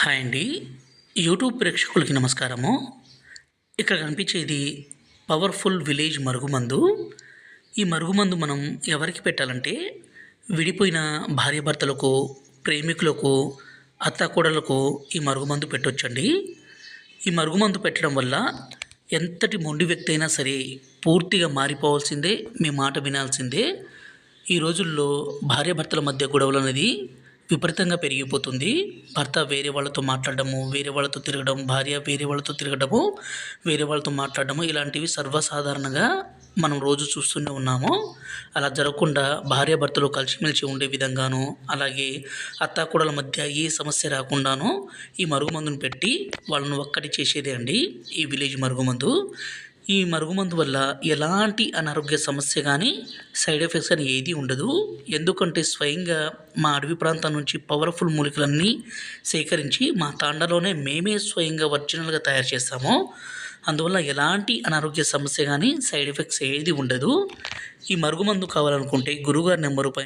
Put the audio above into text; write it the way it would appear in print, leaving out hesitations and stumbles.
Hi అండి. YouTube ప్రేక్షకులకి నమస్కారము. ఇక్కడ కనిపించేది పవర్ఫుల్ విలేజ్ మరుగుమందు. ఈ మరుగుమందు మనం ఎవరికి పెట్టాలంటే విడిపోయిన భార్యాభర్తలకు, ప్రేమికులకు, అత్తాకోడళ్ళకు ఈ మరుగుమందు పెట్టొచ్చండి. ఈ మరుగుమందు పెట్టడం వల్ల ఎంతటి మొండి వ్యక్తి అయినా సరే పూర్తిగా మారిపోవాల్సిందే, మీ మాట వినాల్సిందే. ఈ రోజుల్లో భార్యాభర్తల మధ్య గొడవలు అనేది విపరీతంగా పెరిగిపోతుంది. భర్త వేరే వాళ్ళతో మాట్లాడడము, వేరే వాళ్ళతో తిరగడం, భార్య వేరే వాళ్ళతో తిరగడము, వేరే వాళ్ళతో మాట్లాడడము ఇలాంటివి సర్వసాధారణంగా మనం రోజు చూస్తూనే ఉన్నాము. అలా జరగకుండా భార్యాభర్తలు కలిసిమెలిసి ఉండే విధంగాను, అలాగే అత్తాకోడళ్ళ మధ్య ఏ సమస్య రాకుండాను ఈ మరుగుమందును పెట్టి వాళ్ళను ఒక్కటి చేసేదే అండి ఈ విలేజ్ మరుగుమందు. ఈ మరుగుమందు వల్ల ఎలాంటి అనారోగ్య సమస్య కానీ, సైడ్ ఎఫెక్ట్స్ కానీ ఏదీ ఉండదు. ఎందుకంటే స్వయంగా మా అడవి ప్రాంతం నుంచి పవర్ఫుల్ మూలికలన్నీ సేకరించి మా తాండాలోనే మేమే స్వయంగా ఒరిజినల్గా తయారు చేస్తాము. అందువల్ల ఎలాంటి అనారోగ్య సమస్య కానీ, సైడ్ ఎఫెక్ట్స్ ఏది ఉండదు. ఈ మరుగుమందు కావాలనుకుంటే గురువుగారి నెంబరు పైన